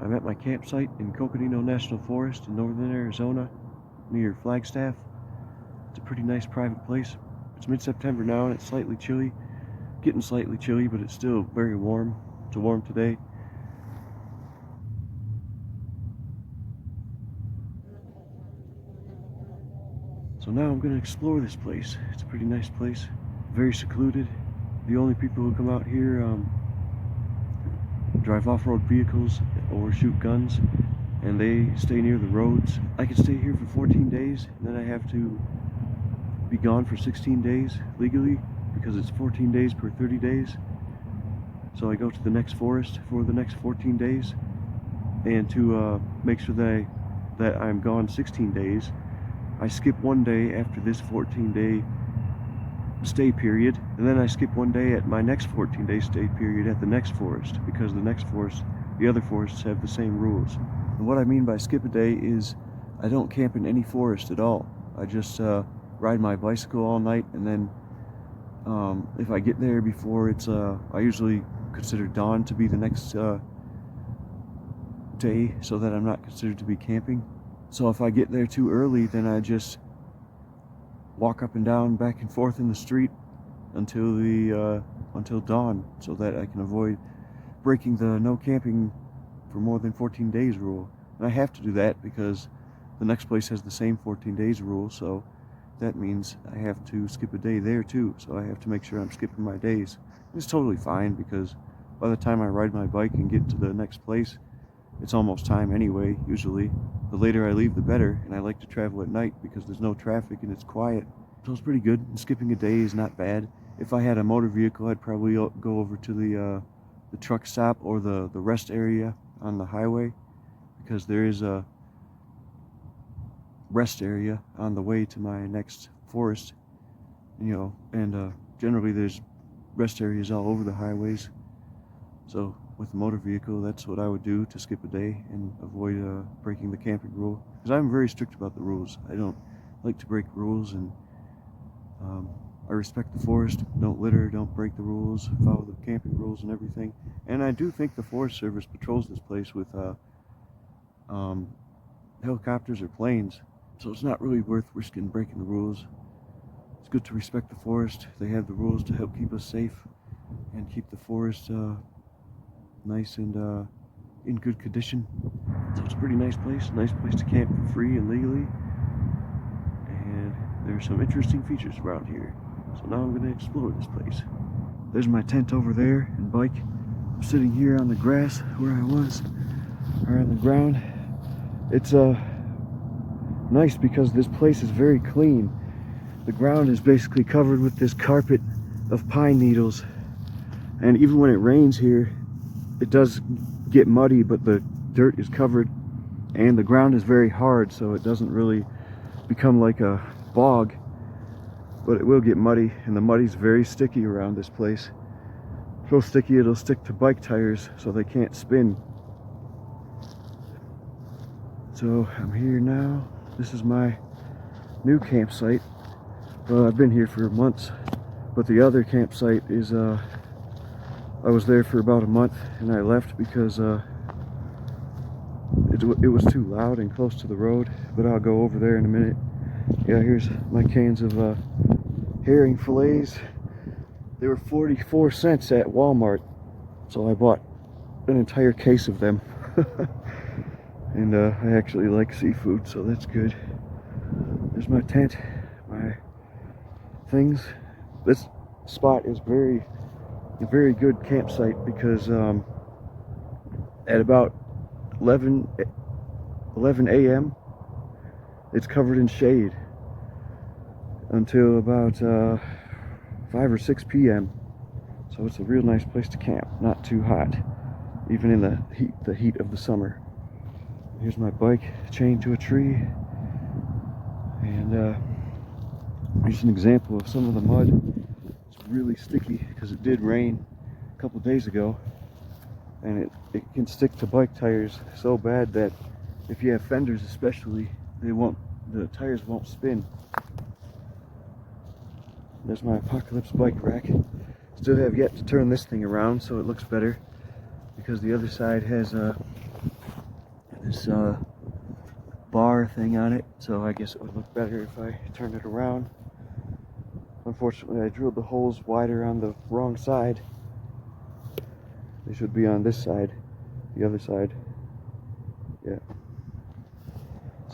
I'm at my campsite in Coconino National Forest in northern Arizona, near Flagstaff. It's a pretty nice private place. It's mid-September now and it's slightly chilly. Getting slightly chilly, but it's still very warm. It's a warm today. So now I'm going to explore this place. It's a pretty nice place, very secluded. The only people who come out here drive off-road vehicles or shoot guns, and they stay near the roads. I can stay here for 14 days, and then I have to be gone for 16 days legally, because it's 14 days per 30 days. So I go to the next forest for the next 14 days, and to make sure that I'm gone 16 days, I skip one day after this 14-day stay period, and then I skip one day at my next 14-day stay period at the next forest, because the next forest, the other forests have the same rules. And what I mean by skip a day is I don't camp in any forest at all. I just ride my bicycle all night, and then if I get there before it's I usually consider dawn to be the next day, so that I'm not considered to be camping. So if I get there too early, then I just walk up and down, back and forth in the street until dawn, so that I can avoid breaking the no camping for more than 14 days rule. And I have to do that because the next place has the same 14 days rule, so that means I have to skip a day there too. So I have to make sure I'm skipping my days. It's totally fine, because by the time I ride my bike and get to the next place, it's almost time anyway, usually. The later I leave, the better, and I like to travel at night because there's no traffic and it's quiet. So it's pretty good, and skipping a day is not bad. If I had a motor vehicle, I'd probably go over to the truck stop or the rest area on the highway, because there is a rest area on the way to my next forest, you know, and generally there's rest areas all over the highways. So with a motor vehicle, that's what I would do to skip a day and avoid breaking the camping rule, because I'm very strict about the rules. I don't like to break rules, and I respect the forest. Don't litter, don't break the rules, follow the camping rules and everything. And I do think the Forest Service patrols this place with helicopters or planes, so it's not really worth risking breaking the rules. It's good to respect the forest. They have the rules to help keep us safe and keep the forest nice and in good condition. So it's a pretty nice place to camp for free and legally, and there's some interesting features around here. So now I'm going to explore this place. There's my tent over there and bike. I'm sitting here on the grass where I was, or on the ground. It's nice because this place is very clean. The ground is basically covered with this carpet of pine needles, and even when it rains here, it does get muddy, but the dirt is covered, and the ground is very hard, so it doesn't really become like a bog, but it will get muddy, and the muddy's very sticky around this place. So sticky it'll stick to bike tires, so they can't spin. So I'm here now. This is my new campsite. Well, I've been here for months, but the other campsite is I was there for about a month, and I left because it was too loud and close to the road, but I'll go over there in a minute. Yeah, here's my cans of herring fillets. They were 44 cents at Walmart, so I bought an entire case of them. And I actually like seafood, so that's good. There's my tent, my things. This spot is a very good campsite, because at about 11 a.m. it's covered in shade until about 5 or 6 p.m. So it's a real nice place to camp, not too hot, even in the heat of the summer. Here's my bike chained to a tree, and here's an example of some of the mud. It's really sticky because it did rain a couple days ago, and it can stick to bike tires so bad that if you have fenders especially, the tires won't spin. There's my Apocalypse bike rack. Still have yet to turn this thing around so it looks better, because the other side has this bar thing on it, so I guess it would look better if I turned it around. Unfortunately, I drilled the holes wider on the wrong side. They should be on this side, the other side. Yeah.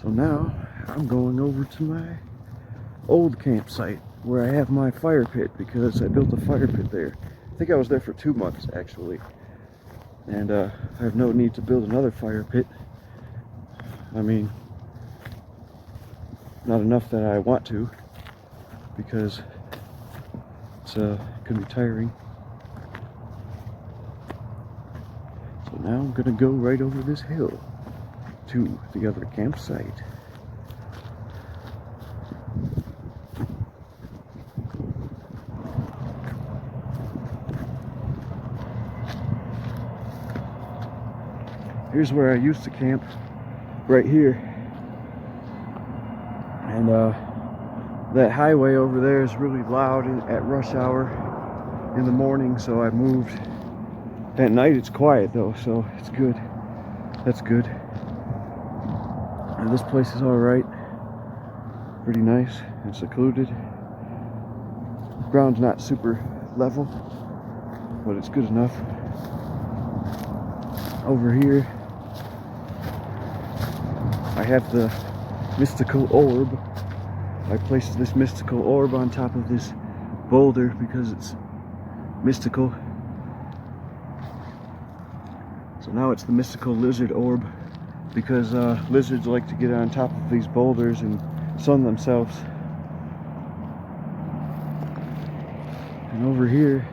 So now I'm going over to my old campsite where I have my fire pit, because I built a fire pit there. I think I was there for 2 months actually, and I have no need to build another fire pit. I mean, not enough that I want to, because it's can be tiring. So now I'm gonna go right over this hill to the other campsite. Here's where I used to camp, right here. And that highway over there is really loud at rush hour in the morning, so I moved. At night it's quiet though, so it's good. That's good. And this place is alright. Pretty nice and secluded. The ground's not super level, but it's good enough. Over here I have the mystical orb. I placed this mystical orb on top of this boulder because it's mystical. So now it's the mystical lizard orb, because lizards like to get on top of these boulders and sun themselves. And over here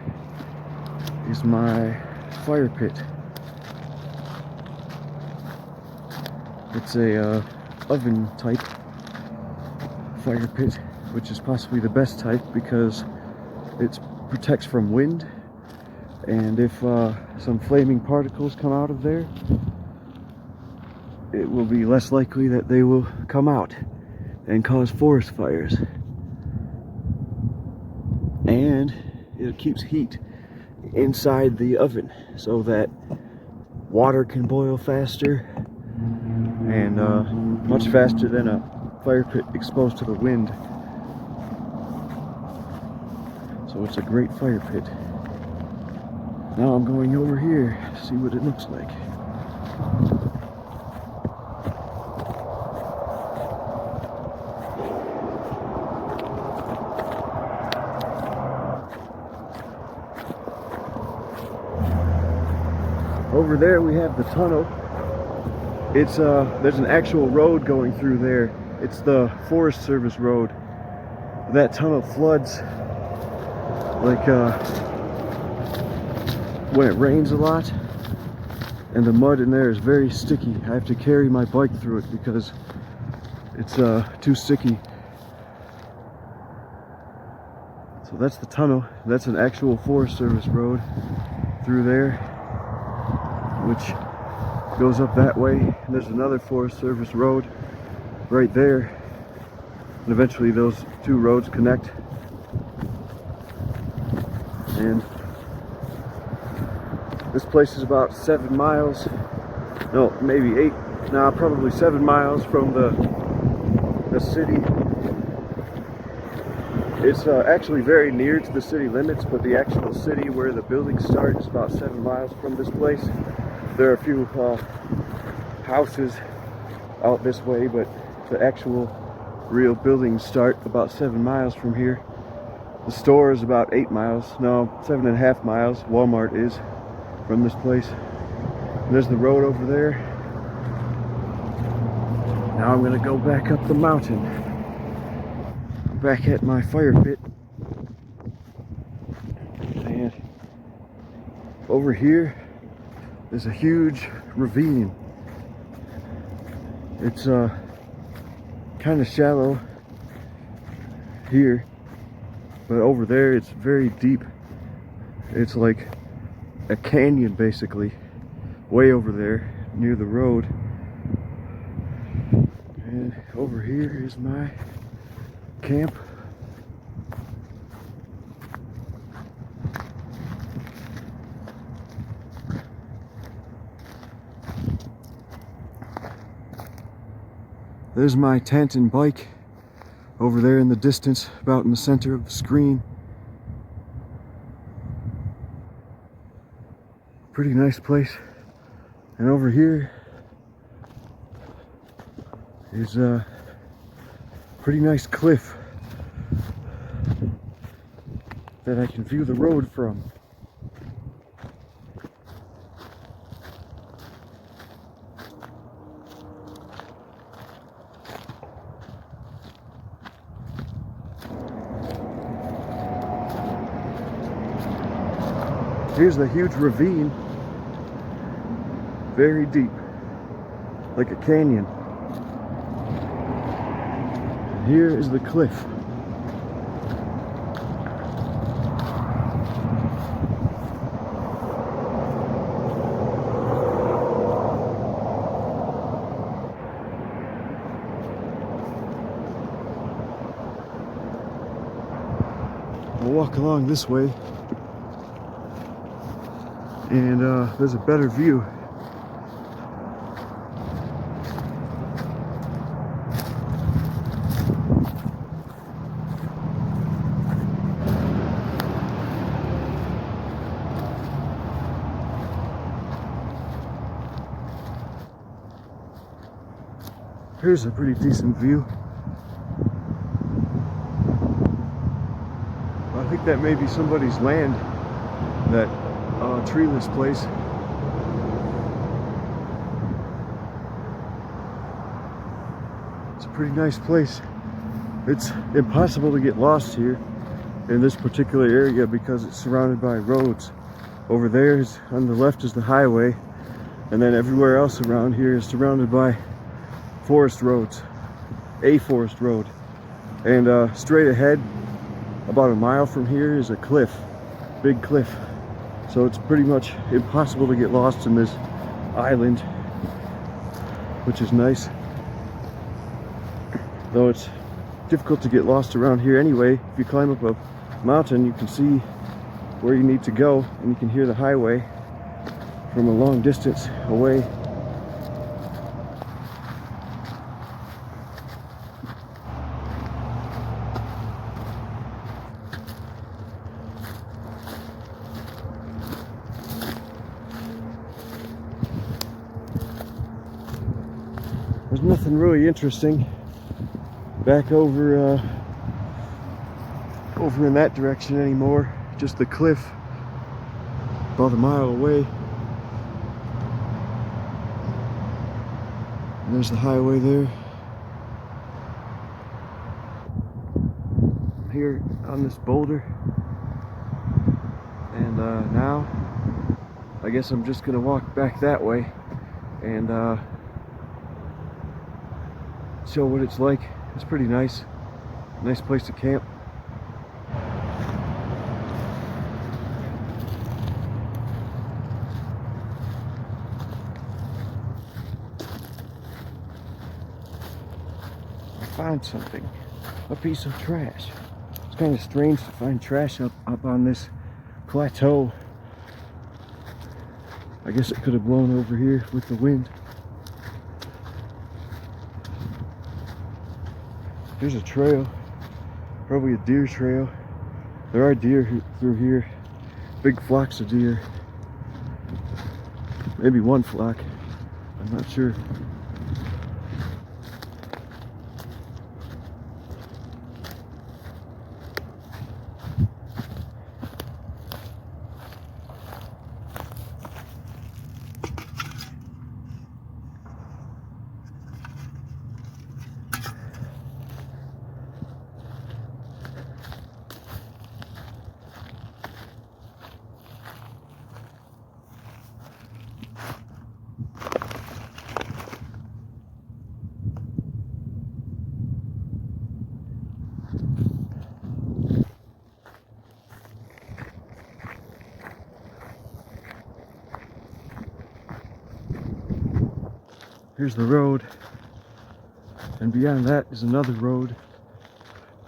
is my fire pit. It's a oven type fire pit, which is possibly the best type because it protects from wind, and if some flaming particles come out of there, it will be less likely that they will come out and cause forest fires. And it keeps heat inside the oven so that water can boil faster, and much faster than a fire pit exposed to the wind. So it's a great fire pit. Now I'm going over here to see what it looks like. Over there we have the tunnel. It's there's an actual road going through there. It's the Forest Service road. That tunnel floods like when it rains a lot, and the mud in there is very sticky. I have to carry my bike through it because it's too sticky. So that's the tunnel. That's an actual Forest Service road through there, which goes up that way. And there's another Forest Service road right there, and eventually those two roads connect. And this place is about 7 miles, no, maybe 8, no, probably 7 miles from the city. It's actually very near to the city limits, but the actual city where the buildings start is about 7 miles from this place. There are a few houses out this way, but the actual real buildings start about 7 miles from here. The store is about 8 miles, no, 7.5 miles, Walmart is, from this place. And there's the road over there. Now I'm gonna go back up the mountain. I'm back at my fire pit. And over here, there's a huge ravine. It's kind of shallow here, but over there it's very deep. It's like a canyon basically, way over there near the road. And over here is my camp. There's my tent and bike over there in the distance, about in the center of the screen. Pretty nice place. And over here is a pretty nice cliff that I can view the road from. Here's the huge ravine, very deep, like a canyon. Here is the cliff. We'll walk along this way, and there's a better view. Here's a pretty decent view. I think that may be somebody's land, that treeless place. It's a pretty nice place. It's impossible to get lost here in this particular area because it's surrounded by roads. Over there is, on the left, is the highway, and then everywhere else around here is surrounded by forest roads, a forest road. And straight ahead, about a mile from here, is a cliff, big cliff. So it's pretty much impossible to get lost in this island, which is nice. Though it's difficult to get lost around here anyway. If you climb up a mountain, you can see where you need to go, and you can hear the highway from a long distance away. There's nothing really interesting back over in that direction anymore. Just the cliff about a mile away. And there's the highway there. I'm here on this boulder, and now I guess I'm just gonna walk back that way and show what it's like. It's pretty nice. Nice place to camp. I found something. A piece of trash. It's kind of strange to find trash up on this plateau. I guess it could have blown over here with the wind. Here's a trail, probably a deer trail. There are deer through here, big flocks of deer. Maybe one flock, I'm not sure. Here's the road, and beyond that is another road,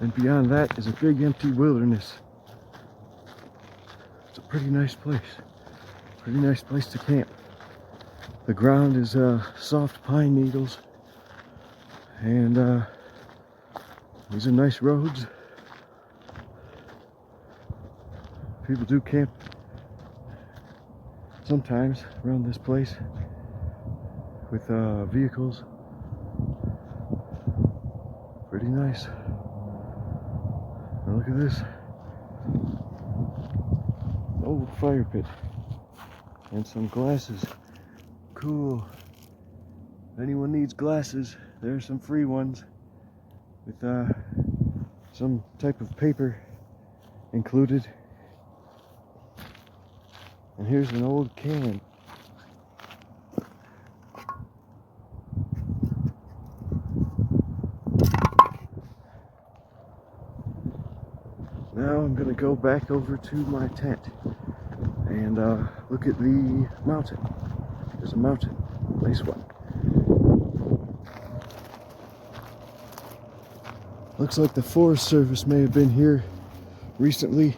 and beyond that is a big empty wilderness. It's a pretty nice place to camp. The ground is soft pine needles, And these are nice roads. People do camp sometimes around this place with vehicles. Pretty nice. Now look at this old fire pit and some glasses. Cool. If anyone needs glasses, there are some free ones with some type of paper included. And here's an old can. Now I'm gonna go back over to my tent and look at the mountain. There's a mountain, nice one. Looks like the Forest Service may have been here recently.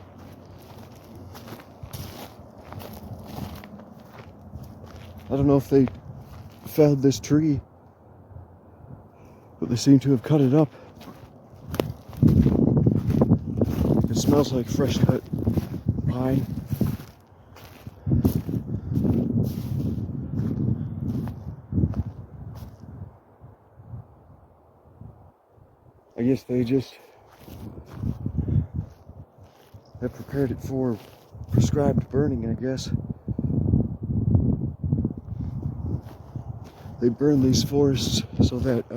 I don't know if they felled this tree, but they seem to have cut it up. It smells like fresh cut pine. I guess they just have prepared it for prescribed burning, I guess. They burn these forests so that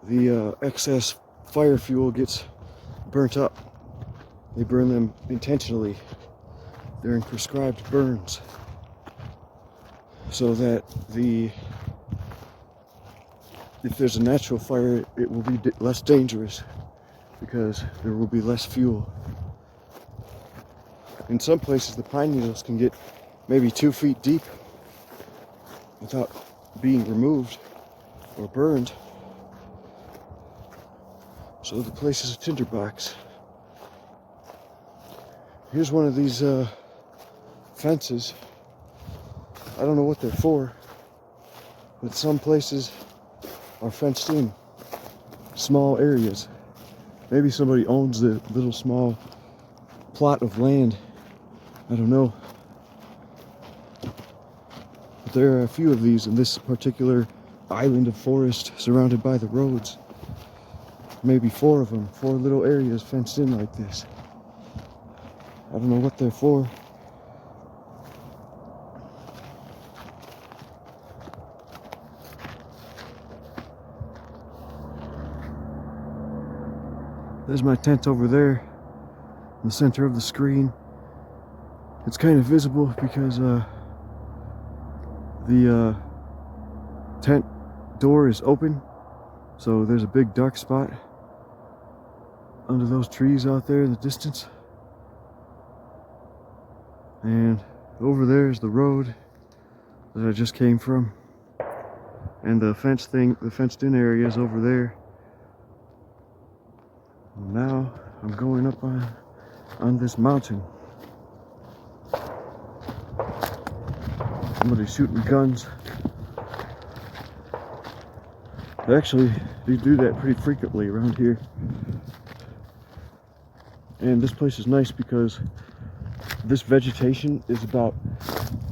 the excess fire fuel gets burnt up. They burn them intentionally during prescribed burns so that if there's a natural fire, it will be less dangerous because there will be less fuel. In some places, the pine needles can get maybe 2 feet deep without being removed or burned. So the place is a tinderbox. Here's one of these fences. I don't know what they're for, but some places are fenced in small areas. Maybe somebody owns the little small plot of land. I don't know. But there are a few of these in this particular island of forest surrounded by the roads. Maybe 4 of them, 4 little areas fenced in like this. I don't know what they're for. There's my tent over there in the center of the screen. It's kind of visible because the tent door is open, so there's a big dark spot under those trees out there in the distance. And over there is the road that I just came from, and the fenced in area is over there. Now I'm going up on this mountain. Somebody's shooting guns. Actually, they do that pretty frequently around here. And this place is nice because this vegetation is about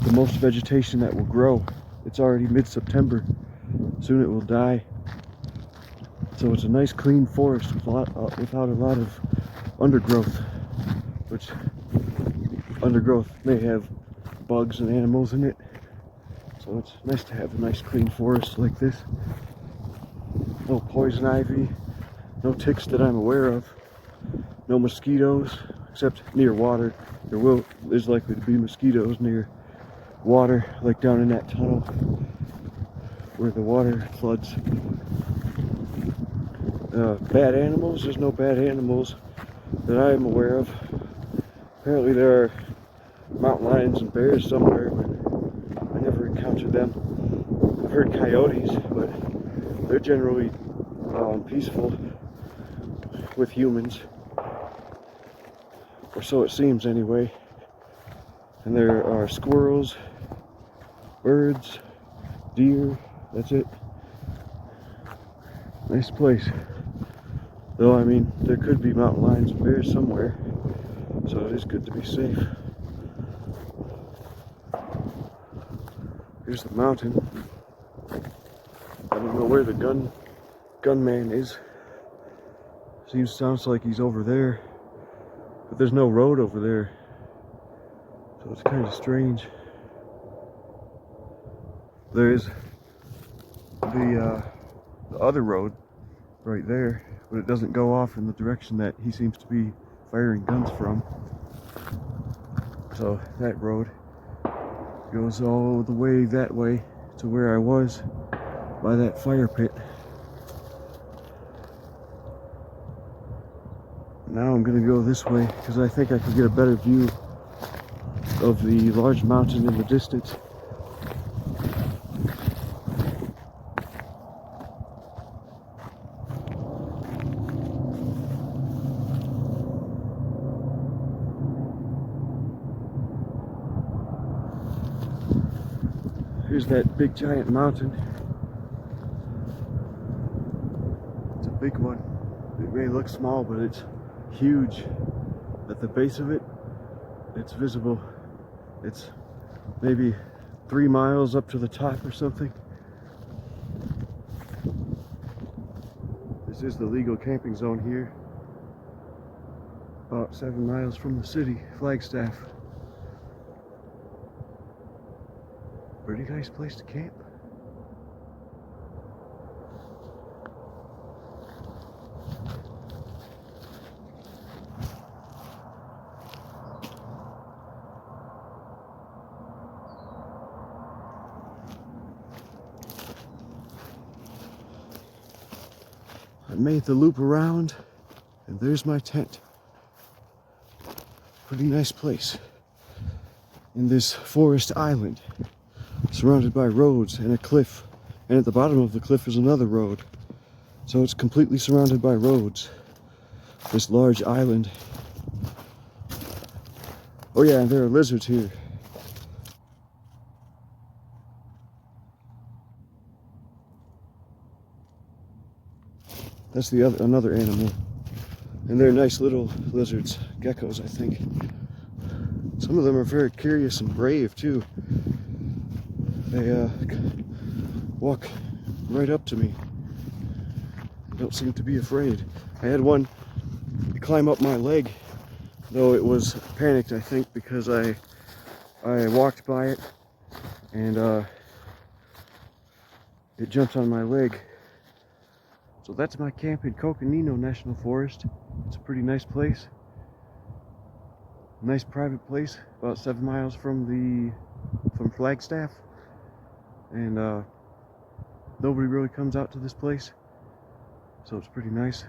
the most vegetation that will grow. It's already mid-September. Soon it will die. So it's a nice clean forest without a lot of undergrowth, which undergrowth may have bugs and animals in it. So it's nice to have a nice clean forest like this. No poison ivy, no ticks that I'm aware of, no mosquitoes, except near water. There's likely to be mosquitoes near water, like down in that tunnel where the water floods. Bad animals, there's no bad animals that I am aware of. Apparently there are mountain lions and bears somewhere, but I never encountered them. I've heard coyotes, but they're generally peaceful with humans, or so it seems anyway. And there are squirrels, birds, deer, that's it. Nice place. Though, I mean, there could be mountain lions and bears somewhere, so it is good to be safe. Here's the mountain. I don't know where the gunman is. Sounds like he's over there, but there's no road over there, so it's kind of strange. There is the other road right there, but it doesn't go off in the direction that he seems to be firing guns from. So that road goes all the way that way to where I was by that fire pit. Now I'm gonna go this way because I think I can get a better view of the large mountain in the distance. Here's that big giant mountain. It's a big one. It may look small, but it's huge. At the base of it, it's visible. It's maybe 3 miles up to the top or something. This is the legal camping zone here. About 7 miles from the city, Flagstaff. Pretty nice place to camp. I made the loop around, and there's my tent. Pretty nice place in this forest island, surrounded by roads and a cliff, and at the bottom of the cliff is another road. So it's completely surrounded by roads, this large island. Oh yeah, and there are lizards here. That's another animal. And they're nice little lizards, geckos I think. Some of them are very curious and brave too. They walk right up to me. Don't seem to be afraid. I had one climb up my leg, though it was panicked I think because I walked by it and it jumped on my leg. So that's my camp in Coconino National Forest. It's a pretty nice place. Nice private place, about 7 miles from Flagstaff. And nobody really comes out to this place. So it's pretty nice.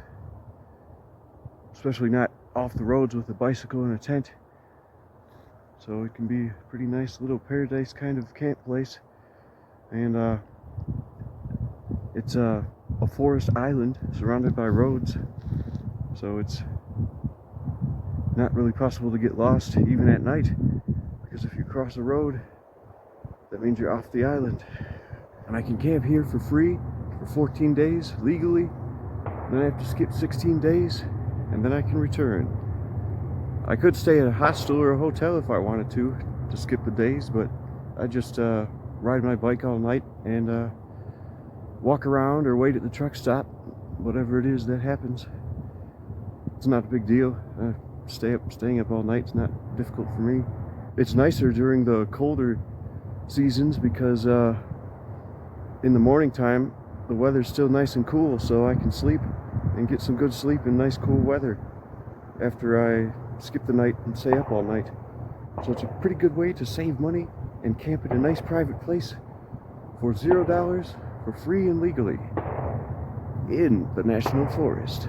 Especially not off the roads with a bicycle and a tent. So it can be a pretty nice little paradise kind of camp place. And it's a forest island surrounded by roads, so it's not really possible to get lost even at night, because if you cross a road, that means you're off the island. And I can camp here for free for 14 days legally, then I have to skip 16 days, and then I can return. I could stay at a hostel or a hotel if I wanted to skip the days, but I just ride my bike all night and walk around or wait at the truck stop, whatever it is that happens. It's not a big deal. Staying up all night is not difficult for me. It's nicer during the colder seasons because in the morning time the weather's still nice and cool, so I can sleep and get some good sleep in nice cool weather after I skip the night and stay up all night. So it's a pretty good way to save money and camp at a nice private place for $0 for free and legally in the National Forest.